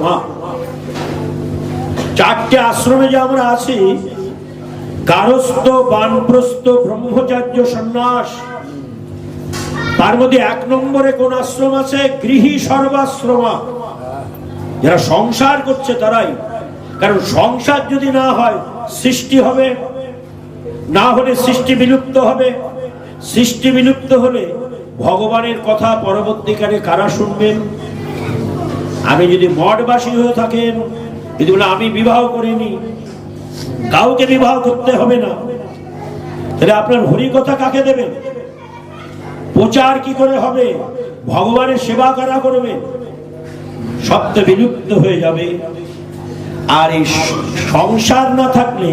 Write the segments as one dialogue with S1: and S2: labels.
S1: আশ্রমা। চারটে আশ্রমে যে আমরা আছি, গারস্থ, বানপ্রস্থ, ব্রহ্মচার্য, সন্ন্যাস, তার মধ্যে 1 নম্বরে কোন আশ্রম আছে? গৃহী সর্বাশ্রমা। যারা সংসার করছে তারাই। কারণ সংসার যদি না হয় সৃষ্টি হবে, না হলে সৃষ্টি বিলুপ্ত হবে। সৃষ্টি বিলুপ্ত হলে ভগবানের কথা পরবর্তীকালে কারা শুনবেন? আমি যদি মঠবাসী হয়ে থাকেন, যদি বলে আমি বিবাহ করিনি, কাউকে বিবাহ করতে হবে না, তাহলে আপনার হরি কথা কাকে দেবেন? প্রচার কি করে হবে? ভগবানের সেবা কারা করবে? সব তো বিলুপ্ত হয়ে যাবে। আর এই সংসার না থাকলে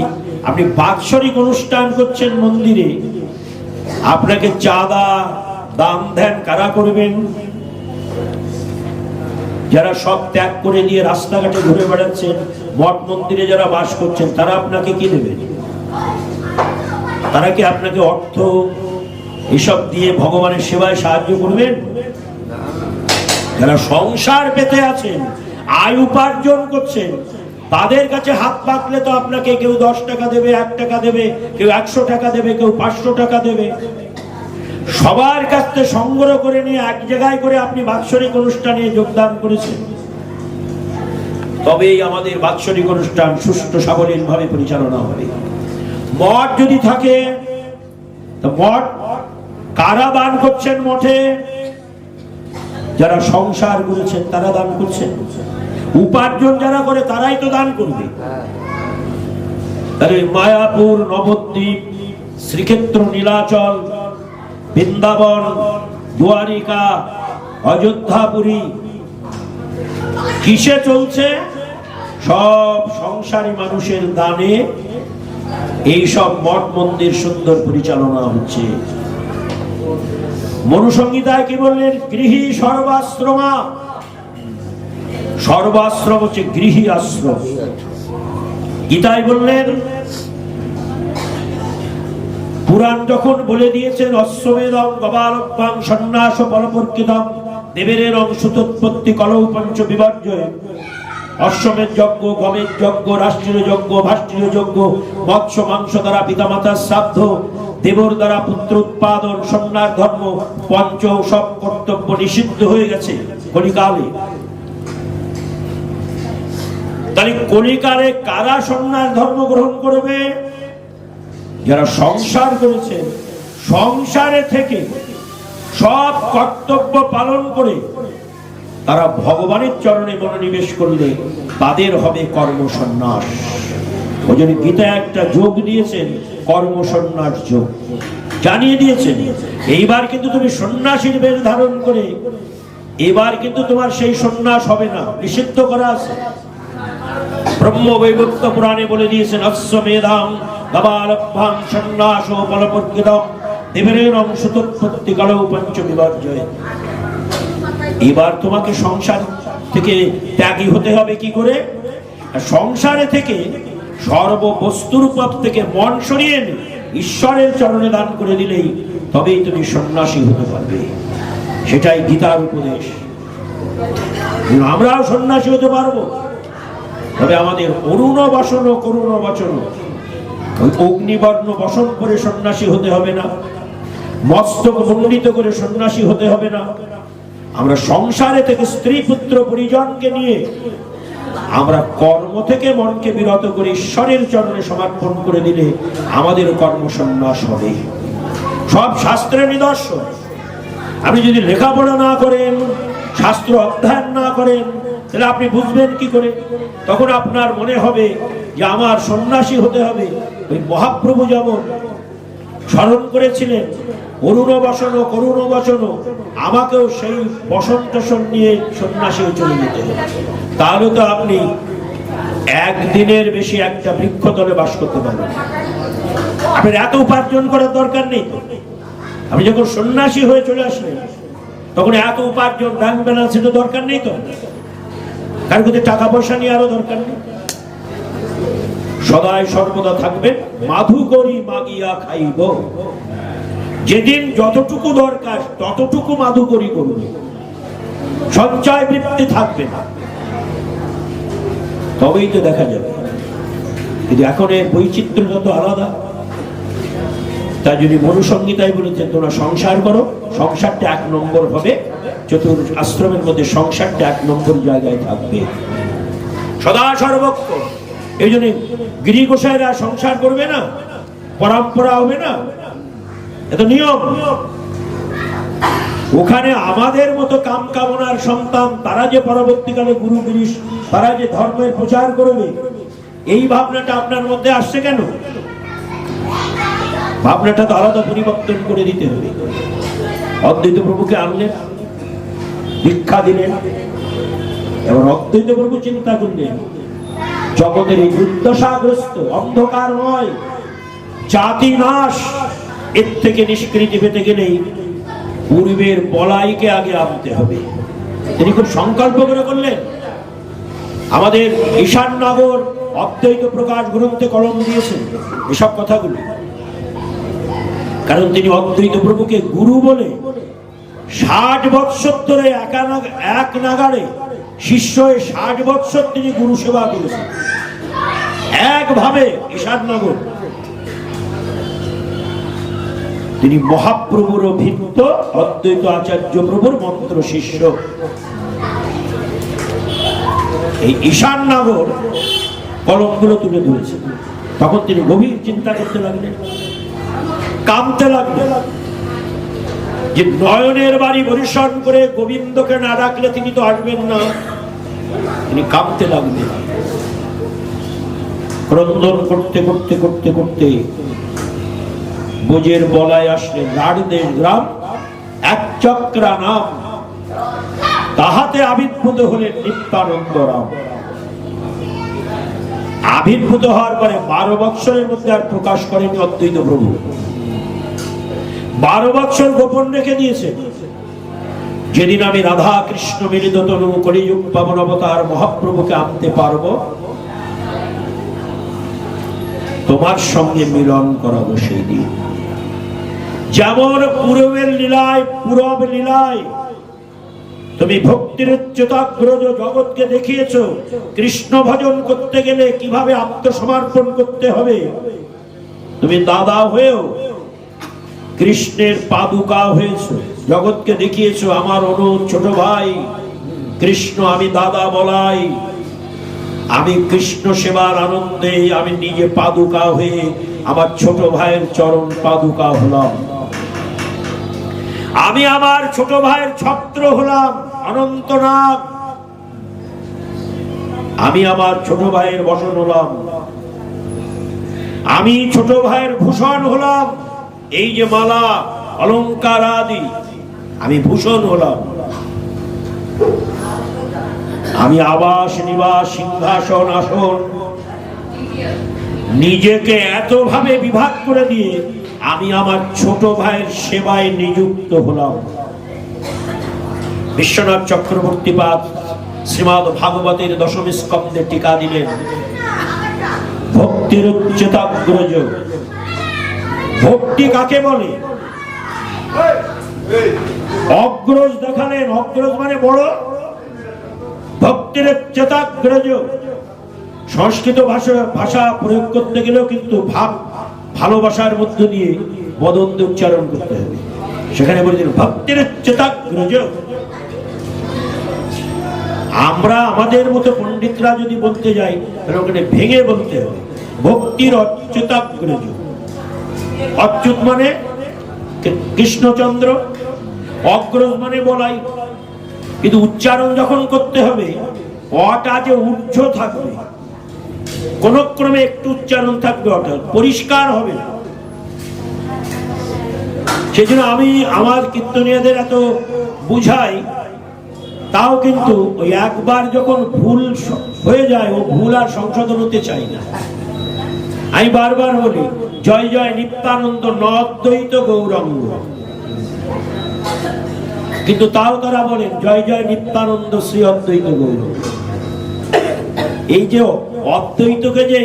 S1: আপনি বাৎসরিক অনুষ্ঠান করছেন মন্দিরে, আপনাকে চাঁদা দান ধ্যান কারা করবেন? যারা সব ত্যাগ করে দিয়ে রাস্তাঘাটে ঘুরে বেড়াচ্ছেন, মঠ মন্দিরে যারা বাস করছেন, তারা আপনাকে কি দেবেন? তারা কি আপনাকে অর্থ এসব দিয়ে ভগবানের সেবায় সাহায্য করবেন? যারা সংসার পেতে আছেন, আয় উপার্জন করছেন, তাদের কাছে হাত পাতলে তো আপনাকে কেউ 10 টাকা দেবে, 1 টাকা দেবে, কেউ 100 টাকা দেবে, কেউ 500 টাকা দেবে। সবার কাছ থেকে সংগ্রহ করে নিয়ে এক জায়গায় করে আপনি বাৎসরিক অনুষ্ঠানে যোগদান করেছেন। তবেই আমাদের বাৎসরিক অনুষ্ঠান সুষ্ঠু সাবলীল ভাবে পরিচালনা হবে। মঠ যদি থাকে, তো মঠ কারা দান করছেন? মঠে যারা সংসার করেছেন তারা দান করছেন। উপার্জন যারা করে তারাই তো দান করবে। তাহলে মায়াপুর, নবদ্বীপ, শ্রীক্ষেত্র, নীলাচল, বৃন্দাবন, দ্বারিকা, অযোধ্যাপুরী কিসে চলছে? সব সংসারী মানুষের দানে এই সব মঠ মন্দির সুন্দর পরিচালনা হচ্ছে। মনুসংহিতায় কি বললেন? গৃহী সর্বাশ্রমা। সর্বাশ্রম হচ্ছে গৃহী আশ্রম। গীতায় বললেন, পুরাণ যখন বলে দিয়েছেন অশ্বমেধম গবালভ্যাং সন্ন্যাস ফলপর্কিতম দেবেরেরং সুতোৎপত্তি কলৌ পঞ্চ বিবর্জয়। অশ্বমেধ যজ্ঞ, গমের যজ্ঞ, রাষ্ট্রীয় যজ্ঞ, ভাষ্ট্রীয় যজ্ঞ, মৎস্য মাংস দ্বারা পিতামাতার শ্রাদ্ধ, দেবর দ্বারা পুত্র উৎপাদন, সন্ন্যাস ধর্ম, পঞ্চ সব কর্তব্য নিষিদ্ধ হয়ে গেছে কলিকালে। তাহলে কলিকালে কারা সন্ন্যাস ধর্ম গ্রহণ করবে? যারা সংসার করেছে, সংসারে থেকে সব কর্তব্য পালন করে তারা ভগবানের চরণে মনোনিবেশ করলে তাদের হবে কর্ম সন্ন্যাস। ওই জন্য গীতা একটা যোগ দিয়েছেন, কর্ম সন্ন্যাস যোগ জানিয়ে দিয়েছেন। এইবার কিন্তু তুমি সন্ন্যাসীর বেশ ধারণ করে, এবার কিন্তু তোমার সেই সন্ন্যাস হবে না, নিষিদ্ধ করা আছে। ব্রহ্মবৈবর্ত পুরাণে বলে দিয়েছেন অশ্বমেধাং গবালভ্যাং সন্ন্যাস ফলপর্কিতম দেবেরেরং সুতোৎপত্তি কলৌ পঞ্চ বিবর্জয়। এবার তোমাকে সংসার থেকে ত্যাগী হতে হবে কি করে? সংসারে থেকে সর্ববস্তুর পথ থেকে মন সরিয়ে এনে ঈশ্বরের চরণে দান করে দিলেই তবেই তুমি সন্ন্যাসী হতে পারবে। সেটাই গীতার উপদেশ। আমরাও সন্ন্যাসী হতে পারবো, তবে আমাদের অরুণ বসন করুণ বচন, ওই অগ্নিবর্ণ বসন করে সন্ন্যাসী হতে হবে না, মস্তক মণ্ডিত করে সন্ন্যাসী হতে হবে না। আমরা সংসারে থেকে স্ত্রী পুত্র পরিজনকে নিয়ে আমরা কর্ম থেকে মনকে বিরত করে ঈশ্বরের চরণে সমর্পণ করে দিলে আমাদের কর্ম সন্ন্যাস হবে। সব শাস্ত্রের নিদর্শন। আপনি যদি লেখাপড়া না করেন, শাস্ত্র অধ্যয়ন না করেন, তাহলে আপনি বুঝবেন কি করে? তখন আপনার মনে হবে যে আমার সন্ন্যাসী হতে হবে। ওই মহাপ্রভু যেমন স্মরণ করেছিলেন অরুণ বসন করুণ বচন, আমাকেও সেই বসন টসন নিয়ে সন্ন্যাসী চলে যেতে হবে। তাহলে তো আপনি একদিনের বেশি একটা বৃক্ষতলে বাস করতে পারবেন। আপনার এত উপার্জন করার দরকার নেই। আপনি যখন সন্ন্যাসী হয়ে চলে আসলেন তখন এত উপার্জন ব্যাংক ব্যালেন্সের দরকার নেই। তো কার কাছে টাকা পয়সা নিয়ে আরো দরকার নেই। সদাই সর্বদা থাকবে মাধু করি মাগিয়া খাইব। যেদিন যতটুকু দরকার ততটুকু মাধু করি করবে, সঞ্চয় বৃত্তি থাকবে না। তবেই তো দেখা যাবে। কিন্তু এখন এর বৈচিত্র্যটা তো আলাদা। তাই যদি মনুসংহিতায় বলেছে তোমরা সংসার করো, সংসারটা 1 নম্বর হবে, চতুর্থ আশ্রমের মধ্যে সংসারটা 1 নম্বর জায়গায় থাকবে সদা সর্বক্ষণ। এই জন্য গিরি গোসাইরা সংসার করবে না, পরম্পরা হবে না, এত নিয়ম। ওখানে আমাদের মতো কাম কামনার সন্তান তারা যে পরবর্তীকালে গুরু গিরিশ, তারা যে ধর্মের প্রচার করবে, এই ভাবনাটা আপনার মধ্যে আসছে কেন? ভাবনাটা তো আলাদা পরিবর্তন করে দিতে হবে। অদ্বৈত প্রভুকে আনলেন, দীক্ষা দিলেন, এবং অদ্বৈত প্রভু চিন্তা করলেন জগতের এই দুর্দশাগ্রস্ত অন্ধকার নয়, জাতি নাশ, এর থেকে নিষ্কৃতি পেতে গেলেই পূর্বের বলাইকে আগে আনতে হবে। তিনি খুব সংকল্প করে করলেন। আমাদের ঈশাননগর অদ্বৈত প্রকাশ গ্রন্থে কলম দিয়েছেন এসব কথাগুলি, কারণ তিনি অদ্বৈত প্রভুকে গুরু বলে 60 বৎসর ধরে এক নাগাড়ে শিষ্য 60 বৎসর তিনি গুরু সেবা করেছেন একভাবে ঈশাননগর। তিনি মহাপ্রভুর অভিন্ন অদ্বৈত আচার্য প্রভুর মন্ত্র শিষ্য। এই ঈশাননগর কলমগুলো তুলে ধরেছেন। তখন তিনি গভীর চিন্তা করতে লাগলেন, কাঁদতে লাগলেন যে নয়নের বাড়ি পরিশ্রম করে গোবিন্দকে না ডাকলে তিনি তো আসবেন না। তিনি কাঁদতে লাগলেন। ক্রন্দন করতে করতে করতে করতে বোঝের বলায় আসলেন। রাঢ়দেশ গ্রাম, 1 চক্রা নাম, তাহাতে আবির্ভূত হলেন নিত্যানন্দ রাম। আবির্ভূত হওয়ার পরে 12 বৎসরের মধ্যে আর প্রকাশ করেনি অদ্বৈত প্রভু। 12 বৎসর গোপন রেখে দিয়েছে। যেদিন আমি রাধা কৃষ্ণ মিলিত তনু কলিযুগ পাবন অবতার মহাপ্রভুকে আনতে পারবো, তোমার সঙ্গে মিলন করাবো সেই দিন। যেমন পূর্বের লীলায়, পূরব লীলায় তুমি ভক্তির উচ্চতাগ্রজ জগৎকে দেখিয়েছো কৃষ্ণ ভজন করতে গেলে কিভাবে আত্মসমর্পণ করতে হবে। তুমি দাদা হয়েও কৃষ্ণের পাদুকা হয়েছো, জগৎকে দেখিয়েছো আমার অনুজ ছোট ভাই কৃষ্ণ, আমি দাদা বলাই, আমি কৃষ্ণ সেবার আনন্দে আমি নিজে পাদুকা হয়ে আমার ছোট ভাইয়ের চরণ পাদুকা হলাম। আমি আমার ছোট ভাইয়ের ছত্র হলাম অনন্তনাগ, আমি আমার ছোট ভাইয়ের বসন হলাম, আমি ছোট ভাইয়ের ভূষণ হলাম। এই যে মালা অলঙ্কার আদি, আমি ভূষণ হলাম। আমি আবাস নিবাস সিংহাসন আসন নিজেকে এতভাবে বিভাগ করে দিয়ে আমি আমার ছোট ভাইয়ের সেবায় নিযুক্ত হলাম। বিশ্বনাথ চক্রবর্তী পাদ শ্রীমদ ভাগবতের দশম স্কন্ধে টিকা দিলেন, ভক্তির উচ্চতাগ্রজ। ভক্তি কাকে বলে? অগ্রজ দেখালেন, অগ্রজ মানে বড়। ভক্তির উচ্চতাগ্রজ সংস্কৃত ভাষা প্রয়োগ করতে গেলেও কিন্তু ভালোবাসার মধ্য দিয়ে বদন্তে উচ্চারণ করতে হবে। সেখানে বলেছেন ভক্তির উচ্চতাগ্রজ। আমরা আমাদের মতো পণ্ডিতরা যদি বলতে যাই তাহলে ওখানে ভেঙে বলতে হবে ভক্তির অচ্যুতাগ্রজ। অচ্যুত মানে কৃষ্ণচন্দ্র, অগ্রজ মানে বলাই। কিন্তু উচ্চারণ যখন করতে হবে অটা যে ঊর্ধ্ব থাকবে, কোন ক্রমে একটু উচ্চারণ থাকবে, অর্থাৎ পরিষ্কার হবে না। সেজন্য আমি আমার কীর্তনীয়দের এত বুঝাই, তাও কিন্তু ওই একবার যখন ভুল হয়ে যায় ও ভুল আর সংশোধন হতে চাই না। আমি বারবার বলি জয় জয় নিত্যানন্দ নদ্বৈত গৌরাঙ্গ, কিন্তু তাও তারা বলেন জয় জয় নিত্যানন্দ শ্রী অদ্বৈত গৌরাঙ্গ। এই যে অদ্বৈতকে যে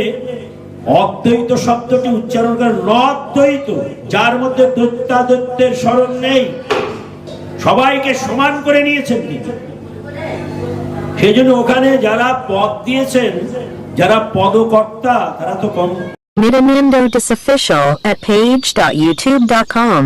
S1: অদ্বৈত শব্দটি উচ্চারণ করে নদ্বৈত, যার মধ্যে দ্বৈতাদ্বৈতের স্মরণ নেই, সবাইকে সমান করে নিয়েছেন তিনি, সেই জন্য ওখানে যারা পদ দিয়েছেন, যারা পদকর্তা, তারা তো কম।
S2: Nityananda Official at page.youtube.com